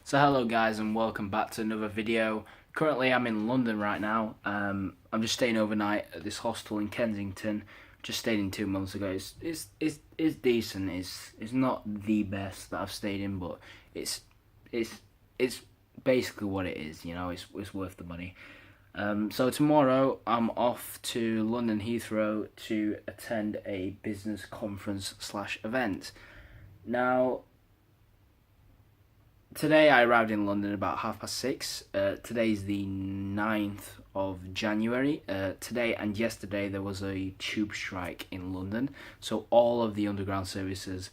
So hello guys and welcome back to another video. Currently I'm in London right now. I'm just staying overnight at this hostel in Kensington. Just stayed in 2 months ago. It's decent. It's not the best that I've stayed in, but it's it's it's basically what it is. You know, it's worth the money. So tomorrow I'm off to London Heathrow to attend a business conference slash event. Now, today I arrived in London about 6:30. Today's the 9th of January. Today and yesterday there was a tube strike in London. So all of the underground services,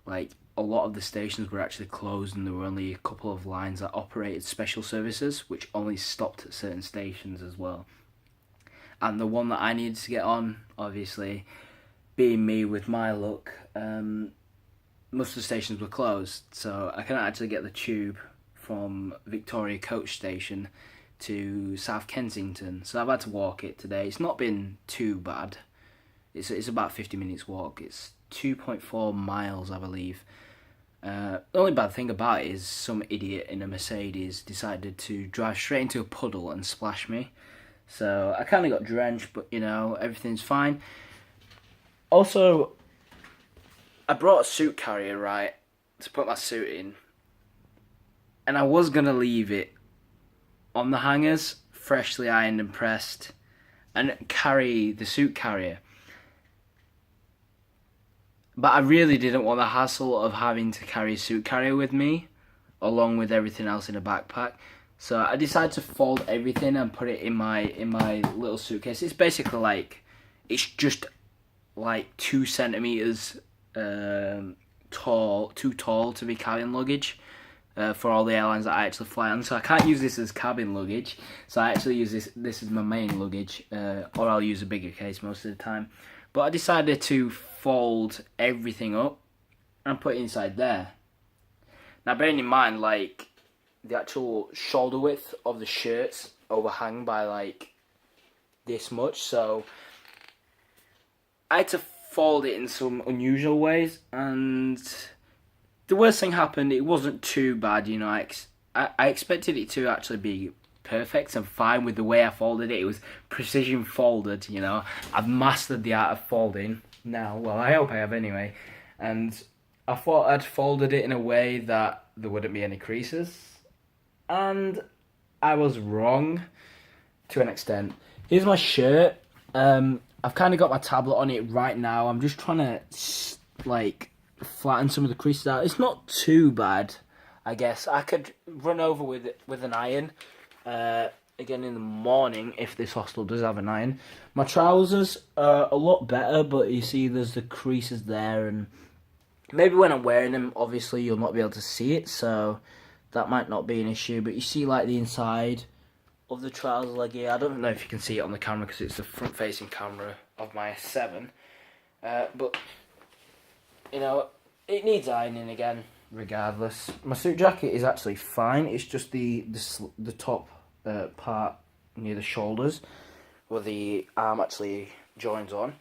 like a lot of the stations were actually closed and there were only a couple of lines that operated special services which only stopped at certain stations as well. And the one that I needed to get on, obviously, being me with my luck, most of the stations were closed, so I couldn't actually get the tube from Victoria Coach Station to South Kensington. So I've had to walk it today. It's not been too bad. It's about 50 minutes walk. It's 2.4 miles, I believe. The only bad thing about it is some idiot in a Mercedes decided to drive straight into a puddle and splash me. So I kind of got drenched, but you know, everything's fine. Also, I brought a suit carrier, right, to put my suit in. And I was going to leave it on the hangers, freshly ironed and pressed, and carry the suit carrier. But I really didn't want the hassle of having to carry a suit carrier with me, along with everything else in a backpack. So I decided to fold everything and put it in my little suitcase. It's basically like, it's just like 2 centimeters too tall to be cabin luggage for all the airlines that I actually fly on. So I can't use this as cabin luggage. So I actually use this as my main luggage, or I'll use a bigger case most of the time. But I decided to fold everything up and put it inside there. Now, bearing in mind, like, the actual shoulder width of the shirts overhang by like this much, so I had to fold it in some unusual ways, and the worst thing happened. It wasn't too bad, you know. I expected it to actually be perfect and fine with the way I folded it. It was precision folded, you know. I've mastered the art of folding now. Well, I hope I have anyway. And I thought I'd folded it in a way that there wouldn't be any creases, and I was wrong to an extent. Here's my shirt. I've kind of got my tablet on it right now. I'm just trying to like flatten some of the creases out. It's not too bad, I guess. I could run over with an iron again in the morning if this hostel does have an iron. My trousers are a lot better, but you see there's the creases there, and maybe when I'm wearing them, obviously you'll not be able to see it, so that might not be an issue. But you see like the inside of the trouser leg here. I don't know if you can see it on the camera because it's the front-facing camera of my S7. But, you know, it needs ironing again, regardless. My suit jacket is actually fine. It's just the top part near the shoulders where the arm actually joins on.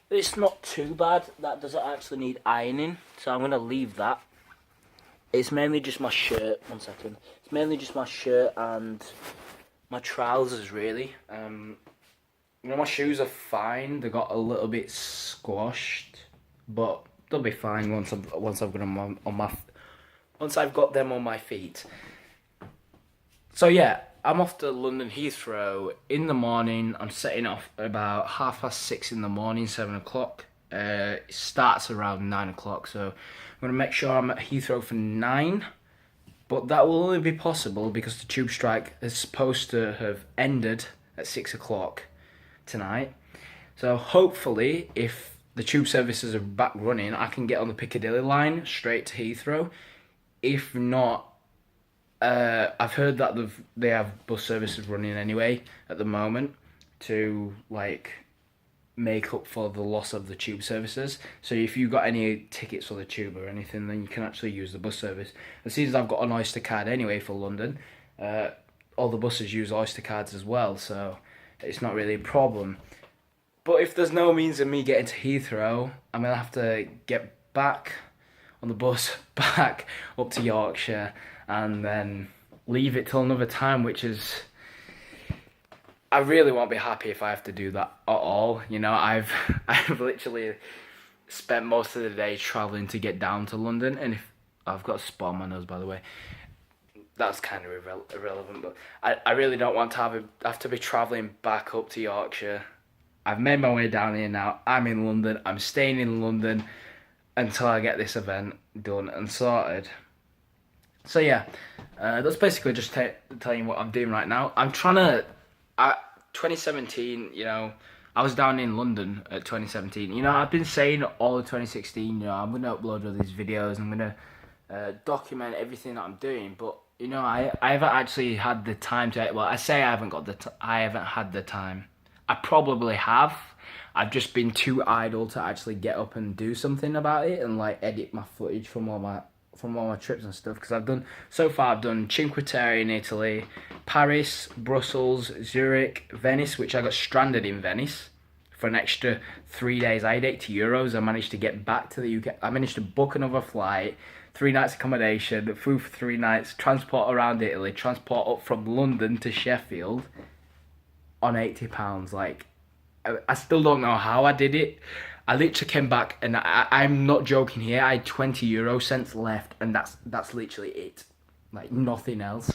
It's not too bad. That doesn't actually need ironing, so I'm going to leave that. It's mainly just my shirt. One second. It's mainly just my shirt and my trousers, really. You know, my shoes are fine. They got a little bit squashed, but they'll be fine once I've got them once I've got them on my feet. So yeah, I'm off to London Heathrow in the morning. I'm setting off about 6:30 in the morning, 7 o'clock. It starts around 9 o'clock, so I'm gonna make sure I'm at Heathrow for 9. But that will only be possible because the tube strike is supposed to have ended at 6 o'clock tonight. So hopefully, if the tube services are back running, I can get on the Piccadilly line straight to Heathrow. If not, I've heard that they have bus services running anyway at the moment to like make up for the loss of the tube services. So if you've got any tickets for the tube or anything, then you can actually use the bus service. As soon as I've got an Oyster card anyway for London, all the buses use Oyster cards as well, so it's not really a problem. But if there's no means of me getting to Heathrow, I'm going to have to get back on the bus back up to Yorkshire and then leave it till another time, which is, I really won't be happy if I have to do that at all. You know, I've I've literally spent most of the day traveling to get down to London, and if I've got a spot on my nose, by the way, that's kind of irrelevant. But I really don't want to have to be traveling back up to Yorkshire. I've made my way down here now. I'm in London. I'm staying in London until I get this event done and sorted. So yeah, that's basically just telling you what I'm doing right now. I'm trying to, 2017, you know, I was down in London at 2017. You know, I've been saying all of 2016, you know, I'm going to upload all these videos. I'm going to document everything that I'm doing. But, you know, I haven't actually had the time to, well, I say I haven't got I haven't had the time. I probably have. I've just been too idle to actually get up and do something about it and like edit my footage from all my trips and stuff, because I've done Cinque Terre in Italy, Paris, Brussels, Zurich, Venice, which I got stranded in Venice for an extra 3 days. I had €80. I managed to get back to the UK. I managed to book another flight, 3 nights accommodation, food for 3 nights, transport around Italy, transport up from London to Sheffield on £80. Like, I still don't know how I did it. I literally came back, and I'm not joking here, I had 20 € left, and that's literally it. Like, nothing else.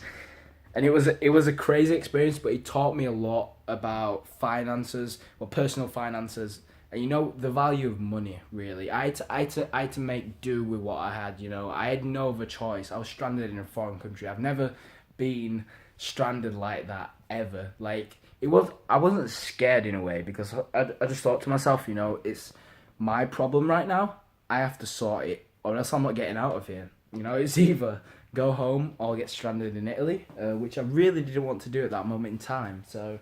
And it was a crazy experience, but it taught me a lot about finances, or personal finances, and, you know, the value of money, really. I had to make do with what I had, you know. I had no other choice. I was stranded in a foreign country. I've never been stranded like that, ever. Like, I wasn't scared in a way, because I just thought to myself, you know, it's my problem right now. I have to sort it, or else I'm not getting out of here. You know, it's either go home or get stranded in Italy, which I really didn't want to do at that moment in time. So,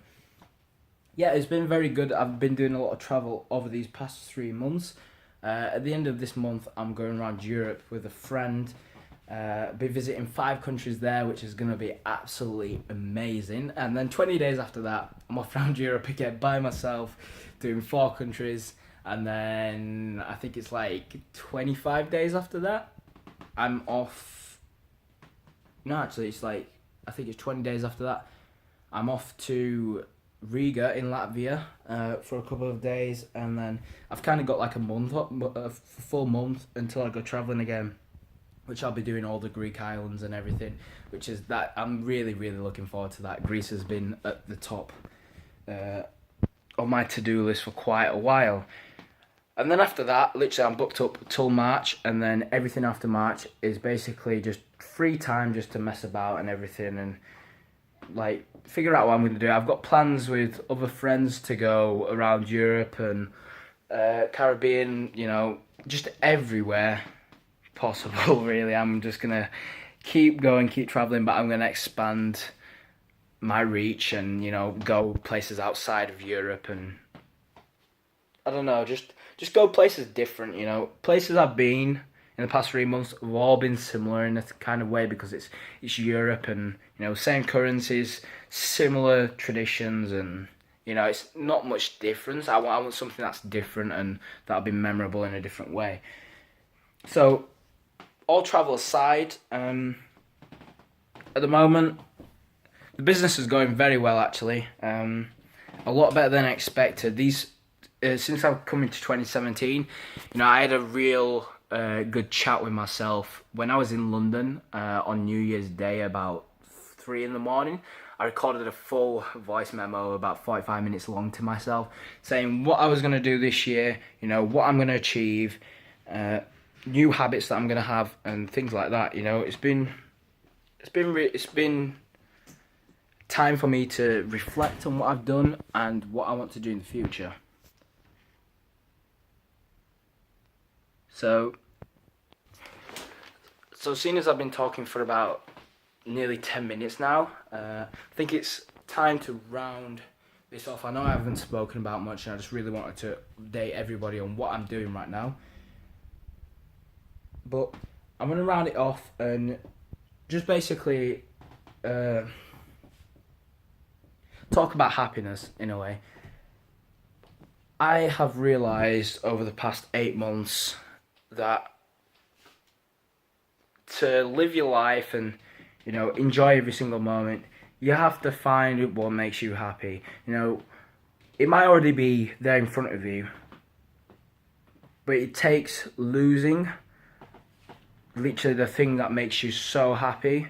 yeah, it's been very good. I've been doing a lot of travel over these past 3 months. At the end of this month, I'm going around Europe with a friend. Be visiting 5 countries there, which is going to be absolutely amazing. And then 20 days after that, I'm off around Europe again by myself, doing 4 countries. And then I think it's like 25 days after that, I'm off. No, actually, it's like, I think it's 20 days after that, I'm off to Riga in Latvia for a couple of days. And then I've kind of got like a full month until I go traveling again, which I'll be doing all the Greek islands and everything, which is that I'm really, really looking forward to that. Greece has been at the top of my to-do list for quite a while. And then after that, literally I'm booked up till March, and then everything after March is basically just free time just to mess about and everything, and like figure out what I'm going to do. I've got plans with other friends to go around Europe and Caribbean, you know, just everywhere possible, really. I'm just gonna keep going, keep traveling, but I'm gonna expand my reach and, you know, go places outside of Europe, and I don't know, just go places different, you know. Places I've been in the past 3 months have all been similar in a kind of way, because it's Europe, and, you know, same currencies, similar traditions, and, you know, it's not much difference. I want something that's different and that'll be memorable in a different way. So, all travel aside, at the moment, the business is going very well, actually. A lot better than I expected. Since I've come into 2017, you know, I had a real good chat with myself when I was in London on New Year's Day about 3 in the morning. I recorded a full voice memo about 45 minutes long to myself, saying what I was going to do this year, you know, what I'm going to achieve, new habits that I'm going to have, and things like that. You know, it's been time for me to reflect on what I've done and what I want to do in the future. So seeing as I've been talking for about nearly 10 minutes now, I think it's time to round this off. I know I haven't spoken about much, and I just really wanted to update everybody on what I'm doing right now. But I'm going to round it off and just basically talk about happiness in a way. I have realised over the past 8 months that to live your life and You know, enjoy every single moment. You have to find what makes you happy. You know, it might already be there in front of you, but it takes losing literally the thing that makes you so happy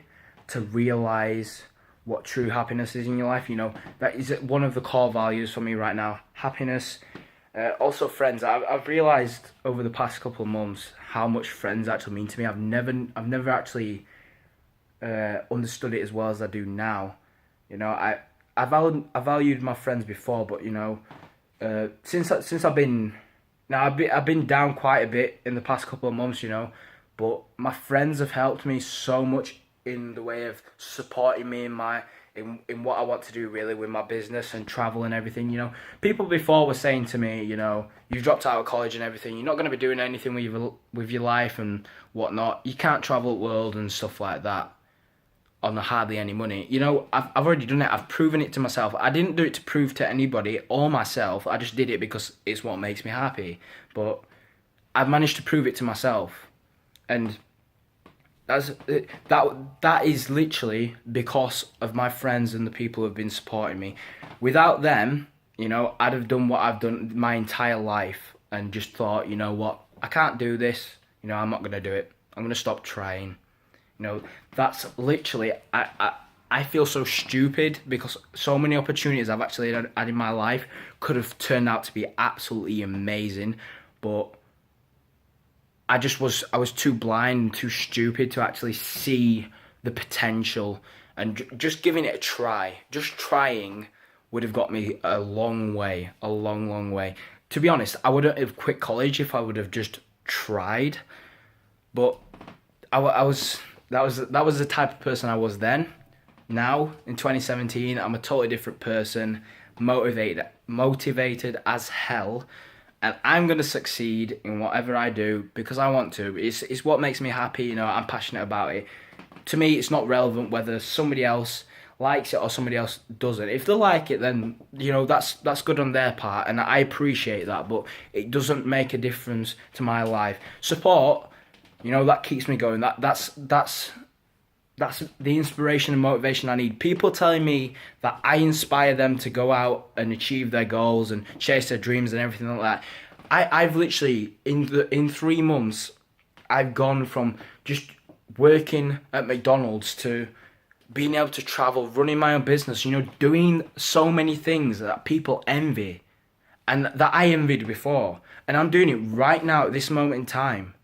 to realize what true happiness is in your life. You know, that is one of the core values for me right now. Happiness. Also friends. I've realized over the past couple of months how much friends actually mean to me. I've never actually understood it as well as I do now. You know, I valued my friends before, but you know, since I've been now I've been down quite a bit in the past couple of months. You know, but my friends have helped me so much in the way of supporting me in what I want to do really with my business and travel and everything. You know, people before were saying to me, you know, you've dropped out of college and everything, you're not going to be doing anything with your life and whatnot. You can't travel the world and stuff like that on hardly any money. You know, I've already done it. I've proven it to myself. I didn't do it to prove to anybody or myself. I just did it because it's what makes me happy. But I've managed to prove it to myself, and that is literally because of my friends and the people who have been supporting me. Without them, you know, I'd have done what I've done my entire life and just thought, you know what, I can't do this. You know, I'm not gonna do it. I'm gonna stop trying. You know, that's literally, I feel so stupid because so many opportunities I've actually had in my life could have turned out to be absolutely amazing, but I was too blind, too stupid to actually see the potential, and just giving it a try, just trying would have got me a long way, a long, long way. To be honest, I wouldn't have quit college if I would have just tried, but that was the type of person I was then. Now, in 2017, I'm a totally different person, motivated as hell, and I'm going to succeed in whatever I do because I want to. It's what makes me happy, you know, I'm passionate about it. To me, it's not relevant whether somebody else likes it or somebody else doesn't. If they like it, then, you know, that's good on their part, and I appreciate that, but it doesn't make a difference to my life. Support, you know, that keeps me going. That's the inspiration and motivation I need. People telling me that I inspire them to go out and achieve their goals and chase their dreams and everything like that. I've literally in 3 months, I've gone from just working at McDonald's to being able to travel, running my own business. You know, doing so many things that people envy and that I envied before, and I'm doing it right now at this moment in time.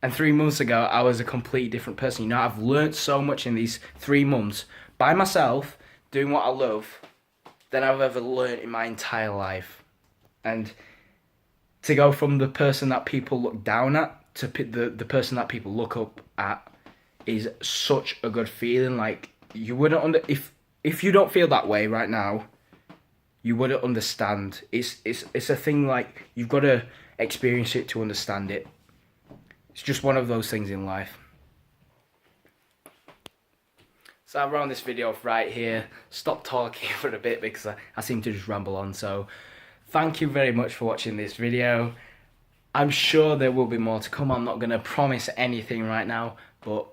And 3 months ago, I was a completely different person. You know, I've learnt so much in these 3 months by myself, doing what I love, than I've ever learnt in my entire life. And to go from the person that people look down at to the person that people look up at is such a good feeling. Like, you wouldn't if you don't feel that way right now, you wouldn't understand. It's a thing, like, you've got to experience it to understand it. It's just one of those things in life. So I'll round this video off right here. Stop talking for a bit because I seem to just ramble on. So thank you very much for watching this video. I'm sure there will be more to come. I'm not going to promise anything right now, but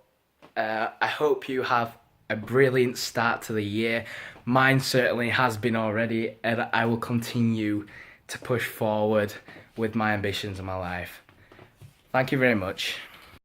I hope you have a brilliant start to the year. Mine certainly has been already, and I will continue to push forward with my ambitions in my life. Thank you very much.